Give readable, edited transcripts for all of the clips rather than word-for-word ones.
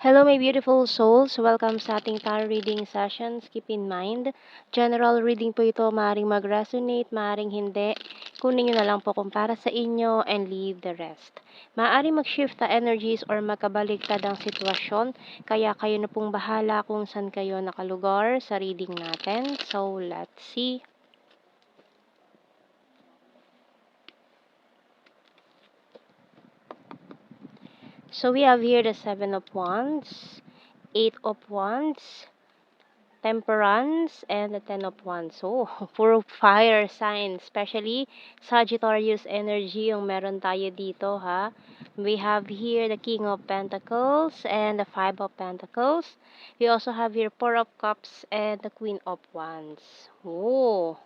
Hello, my beautiful souls. Welcome sa ating tarot reading sessions. Keep in mind, general reading po ito. Maaaring mag-resonate, maaaring hindi. Kunin nyo na lang po kung para sa inyo and leave the rest. Maaaring mag-shift na energies or magkabaliktad ang sitwasyon. Kaya kayo na pong bahala kung saan kayo nakalugar sa reading natin. So, let's see. So, we have here the Seven of Wands, Eight of Wands, Temperance, and the Ten of Wands. So, puro fire signs, especially Sagittarius energy yung meron tayo dito, ha. We have here the King of Pentacles and the Five of Pentacles. We also have here Four of Cups and the Queen of Wands. Oh,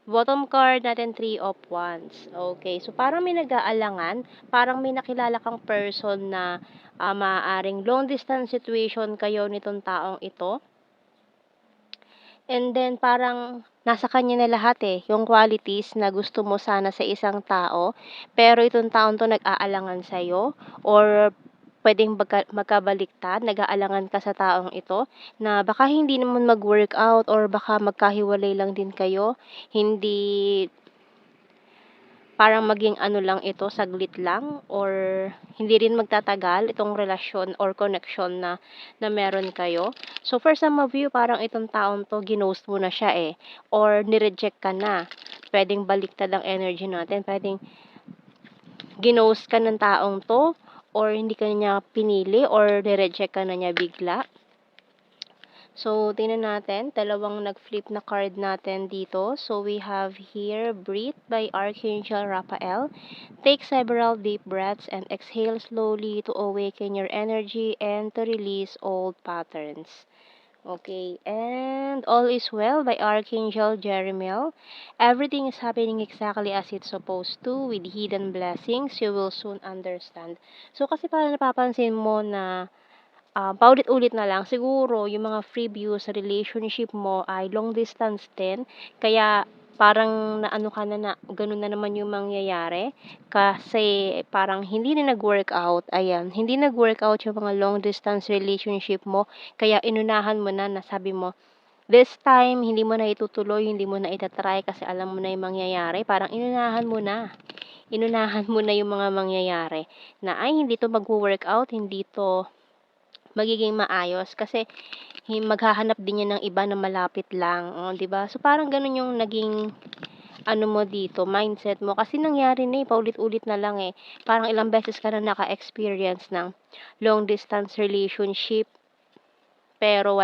bottom card natin, Three of Wands. Okay, so parang may nag-aalangan, parang may nakilala kang person na maaaring long distance situation kayo nitong taong ito. And then parang nasa kanya na lahat yung qualities na gusto mo sana sa isang tao, pero itong taon 'to nag-aalangan sa'yo or puwedeng magkabaliktad, nag-aalangan ka sa taong ito na baka hindi naman mag-workout or baka magkahiwalay lang din kayo, hindi parang maging ano lang ito, saglit lang or hindi rin magtatagal itong relasyon or connection na meron kayo. So, for some of you, parang itong taon 'to ginost mo na siya or ni-reject ka na. Puwedeng baliktad ang energy natin, puwedeng ginost ka ng taong 'to or hindi ka niya pinili or ni-reject ka na niya bigla. So, tingnan natin, dalawang nag-flip na card natin dito. So, we have here, Breathe by Archangel Raphael. Take several deep breaths and exhale slowly to awaken your energy and to release old patterns. Okay, and All is Well by Archangel Jeremiel. Everything is happening exactly as it's supposed to with hidden blessings. You will soon understand. So, kasi parang napapansin mo na paulit-ulit na lang siguro yung mga free views sa relationship mo ay long distance din, kaya parang naano ka na gano'n na naman yung mangyayari kasi parang hindi na nag-workout, ayan. Hindi nag-workout yung mga long distance relationship mo kaya inunahan mo na sabi mo, this time hindi mo na itutuloy, hindi mo na ita-try kasi alam mo na yung mangyayari, parang inunahan mo na. Inunahan mo na yung mga mangyayari na, "Ay hindi 'to magwo-workout, hindi 'to magiging maayos kasi maghahanap din yan ng iba na malapit lang, oh, 'di ba?" So parang gano'n yung naging ano mo dito, mindset mo kasi nangyari na paulit-ulit na lang Parang ilang beses ka na naka-experience ng long distance relationship pero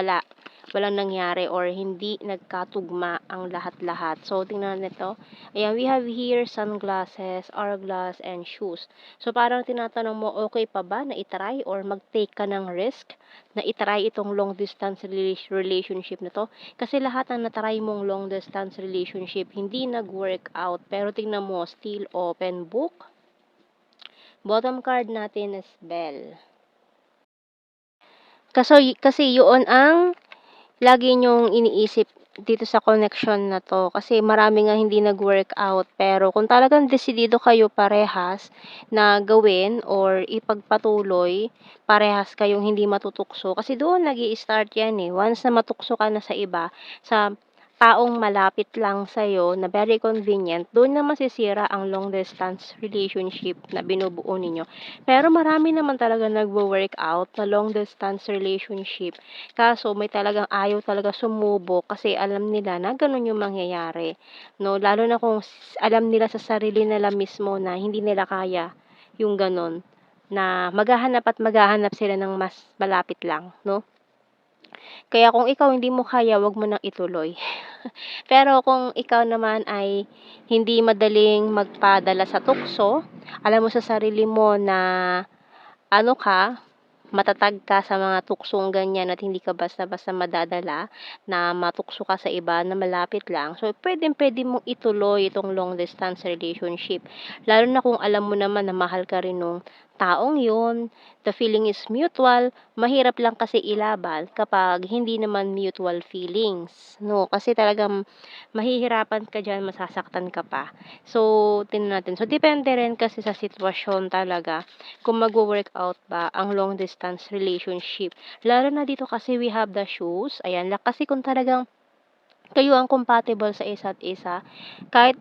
walang nangyari or hindi nagkatugma ang lahat-lahat. So, tingnan nito. Ayan, we have here sunglasses, hourglass, and shoes. So, parang tinatanong mo, okay pa ba na itry or mag-take ka ng risk na itry itong long distance relationship na to? Kasi lahat ng natry mong long distance relationship, hindi nag-work out. Pero tingnan mo, still open book. Bottom card natin is Bell. Kasi yun ang lagi niyong iniisip dito sa connection na 'to kasi marami nga hindi nag-workout pero kung talagang desidido kayo parehas na gawin or ipagpatuloy, parehas kayong hindi matutukso kasi doon nag-i-start 'yan, once na matukso ka na sa iba, sa taong malapit lang sa'yo na very convenient, doon na masisira ang long distance relationship na binubuo ninyo. Pero marami naman talaga nagwo-workout na long distance relationship. Kaso may talagang ayaw talaga sumubok kasi alam nila na gano'n yung mangyayari, 'no? Lalo na kung alam nila sa sarili nila mismo na hindi nila kaya yung gano'n, na maghahanap sila ng mas malapit lang, 'no? Kaya kung ikaw hindi mo kaya, 'wag mo nang ituloy. Pero kung ikaw naman ay hindi madaling magpadala sa tukso, alam mo sa sarili mo na ano ka, matatag ka sa mga tuksong ganyan at hindi ka basta-basta madadala na matukso ka sa iba na malapit lang. So, puwedeng-puwede mong ituloy itong long distance relationship. Lalo na kung alam mo naman na mahal ka rin nung taong yun, the feeling is mutual, mahirap lang kasi ilaban kapag hindi naman mutual feelings, 'no? Kasi talagang mahihirapan ka diyan, masasaktan ka pa. So, tingnan natin. So, depende rin kasi sa sitwasyon talaga kung magwo-workout ba ang long distance relationship. Lalo na dito kasi we have the shoes, ayan, kasi kung talagang kayo ang compatible sa isa't isa, kahit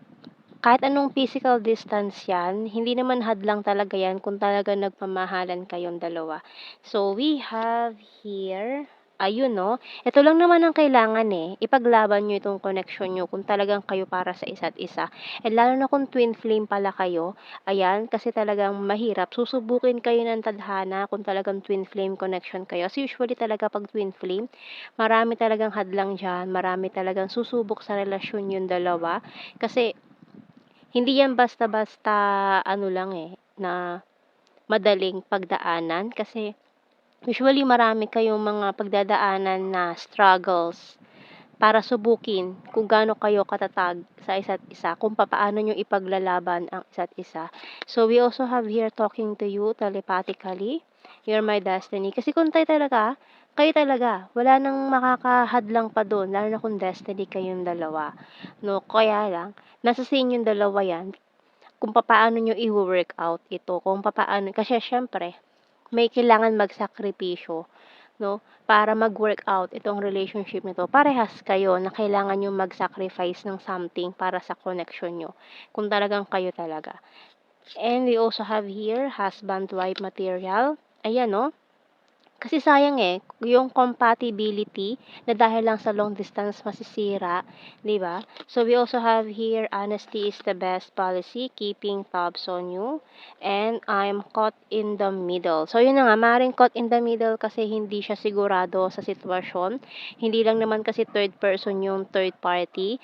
kahit anong physical distance 'yan, hindi naman hadlang talaga 'yan kung talagang nagmamahalan kayong dalawa. So, we have here, ayun 'no, ito lang naman ang kailangan, ipaglaban niyo itong connection niyo kung talagang kayo para sa isa't isa. And lalo na kung twin flame pala kayo, ayan, kasi talagang mahirap, susubukin kayo ng tadhana kung talagang twin flame connection kayo. Kasi usually talaga 'pag twin flame, marami talagang hadlang diyan, marami talagang susubok sa relasyon yung dalawa. Kasi hindi yan basta-basta ano lang, na madaling pagdaanan kasi usually marami kayong mga pagdadaanan na struggles para subukin kung gaano kayo katatag sa isa't isa, kung papaano niyo ipaglalaban ang isa't isa. So, we also have here talking to you telepathically, you're my destiny. Kasi kung kayo talaga, wala nang makakahadlang pa dun, lalo na kung destiny kayong dalawa, 'no? Kaya lang, nasa sa inyong dalawa yan kung papaano niyo i-wo-workout ito, kung papaano kasi siyempre may kailangan magsakripisyo, 'no, para mag-workout itong relationship nito. Parehas kayo na kailangan niyong mag-sacrifice ng something para sa connection niyo, kung talagang kayo talaga. And we also have here husband-wife material. Ayan 'no, kasi sayang, yung compatibility na dahil lang sa long distance masisira, 'di ba? So, we also have here, honesty is the best policy, keeping tabs on you, and I'm caught in the middle. So, yun na nga, maaaring caught in the middle kasi hindi siya sigurado sa sitwasyon. Hindi lang naman kasi third person yung third party,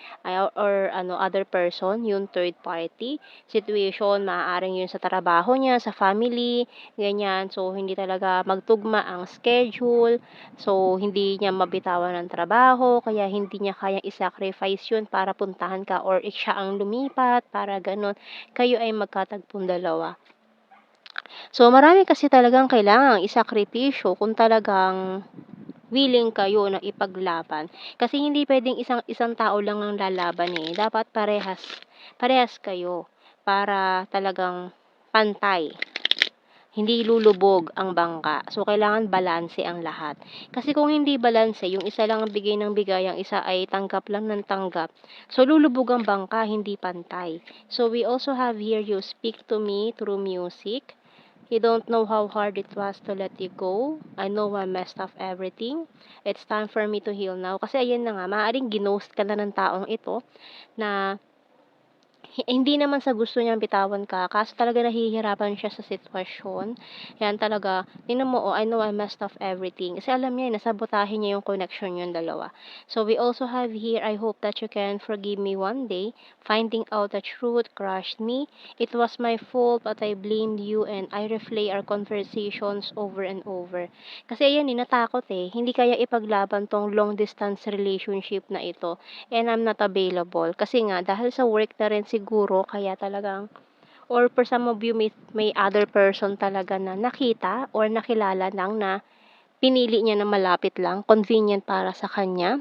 or ano, other person yung third party situation. Maaaring yun sa trabaho niya, sa family, ganyan. So, hindi talaga magtugma ang schedule. So, hindi niya mabitawan ng trabaho, kaya hindi niya kayang i-sacrifice yun para puntahan ka or siya ang lumipat para gano'n. Kayo ay magkatagpong dalawa. So, marami kasi talagang kailangang isakripisyo kung talagang willing kayo na ipaglaban. Kasi hindi puwedeng isang isang tao lang ang lalaban, dapat parehas parehas kayo para talagang pantay. Hindi lulubog ang bangka. So, kailangan balanse ang lahat. Kasi kung hindi balanse, yung isa lang ang bigay ng bigay, ang isa ay tanggap lang ng tanggap. So, lulubog ang bangka, hindi pantay. So, we also have here, you speak to me through music. You don't know how hard it was to let you go. I know I messed up everything. It's time for me to heal now. Kasi ayan na nga, maaaring ginost ka na ng taong ito na hindi naman sa gusto niyang bitawan ka, kaso talaga nahihirapan siya sa sitwasyon. Yan talaga, tingnan mo, I know I messed up everything. Kasi alam niya, nasabotahe niya yung connection yung dalawa. So, we also have here, I hope that you can forgive me one day. Finding out the truth crushed me. It was my fault, but I blamed you and I replay our conversations over and over. Kasi ayan, natakot Hindi kaya ipaglaban tong long distance relationship na ito. And I'm not available. Kasi nga, dahil sa work na rin siguro, kaya talagang, or for some of you, may other person talaga na nakita or nakilala lang na pinili niya na malapit lang, convenient para sa kanya.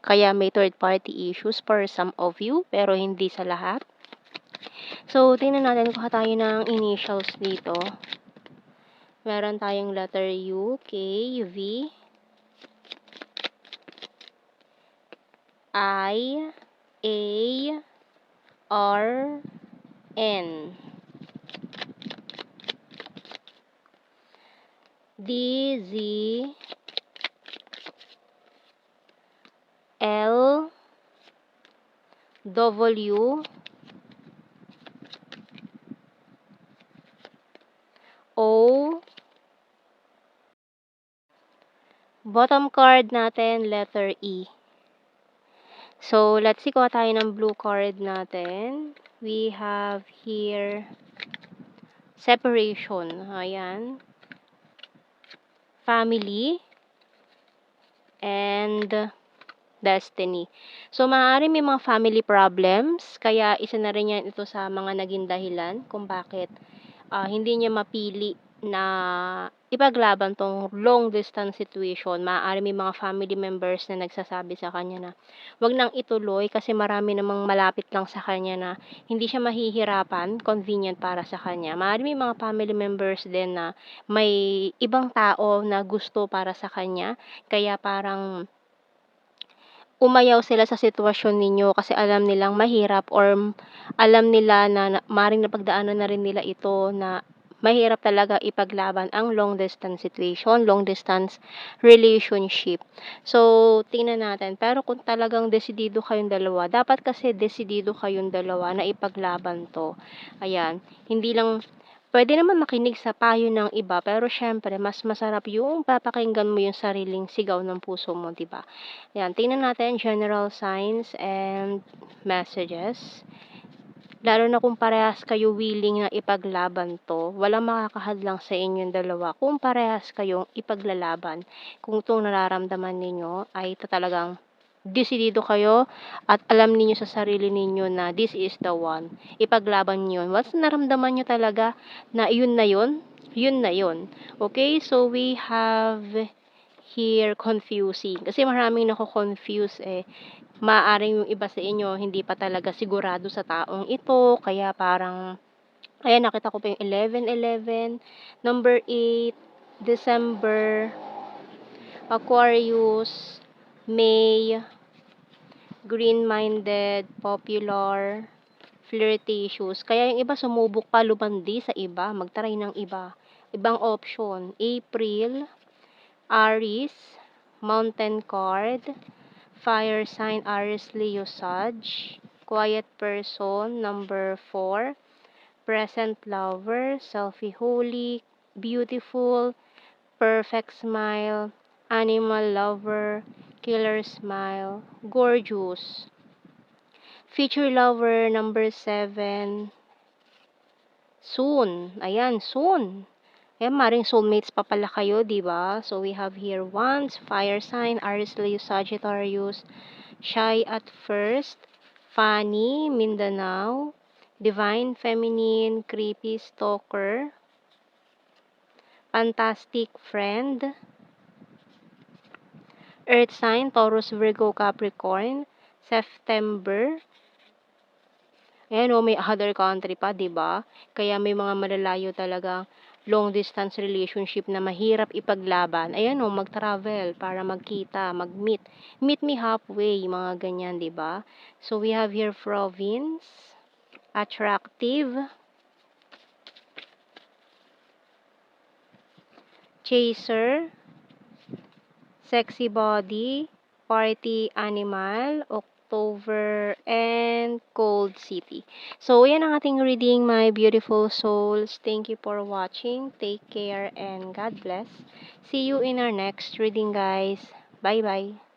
Kaya may third party issues for some of you, pero hindi sa lahat. So, tingnan natin, kuha tayo ng initials dito. Meron tayong letter U, K, V, I, A, R, N, D, Z, L, W, O, bottom card natin, letter E. So, let's see, kuha tayo ng blue card natin. We have here separation. Ayan. Family and destiny. So, maaari may mga family problems, kaya isa na rin yan ito sa mga naging dahilan kung bakit hindi niya mapili na ipaglaban 'tong long distance situation. Maaaring may mga family members na nagsasabi sa kanya na, "Wag nang ituloy kasi marami namang malapit lang sa kanya na hindi siya mahihirapan, convenient para sa kanya." Maaaring may mga family members din na may ibang tao na gusto para sa kanya, kaya parang umayaw sila sa sitwasyon ninyo kasi alam nilang mahirap or alam nila na maaaring napagdaanan na rin nila ito na mahirap talaga ipaglaban ang long distance situation, long distance relationship. So, tingnan natin. Pero kung talagang desidido kayong dalawa, dapat kasi desidido kayong dalawa na ipaglaban 'to. Ayan, hindi lang puwede naman makinig sa payo ng iba, pero siyempre mas masarap yung papakinggan mo yung sariling sigaw ng puso mo, 'di ba? Ayan, tingnan natin general signs and messages. Lalo na kung parehas kayo willing na ipaglaban 'to, walang makakahadlang sa inyong dalawa kung parehas kayong ipaglalaban. Kung 'tong nararamdaman ninyo ay talagang desidido kayo at alam ninyo sa sarili ninyo na this is the one, ipaglaban niyo 'yun. Once naramdaman niyo talaga na yun na yun, yun na yun. Okay, so we have here confusing, kasi maraming nako-confuse, eh. Maaaring yung iba sa inyo hindi pa talaga sigurado sa taong ito, kaya parang ayan, nakita ko pa yung 11/11, number 8, December, Aquarius, May, green-minded, popular, flirtatious. Kaya yung iba sumubok pa lumandi sa iba, mag-try ng iba, ibang option. April, Aries, Mountain card, fire sign Aries, Leo, Sag, quiet person, number 4, present lover, selfie-holic, beautiful, perfect smile, animal lover, killer smile, gorgeous, future lover, number 7, soon. Ayan, soon. Ayan, maring soulmates pa pala kayo, di ba? So, we have here once, fire sign, Aries, Leo, Sagittarius, shy at first, funny, Mindanao, divine, feminine, creepy, stalker, fantastic friend, earth sign, Taurus, Virgo, Capricorn, September. Ayan o, may other country pa, 'di ba? Kaya may mga malalayo talagang long distance relationship na mahirap ipaglaban. Ayan o, mag-travel para magkita, mag-meet. Meet me halfway, mga ganyan, 'di ba? So we have here province, attractive, chaser, sexy body, party animal, October, and cold city. So, yan ang ating reading, my beautiful souls. Thank you for watching. Take care and God bless. See you in our next reading, guys. Bye-bye.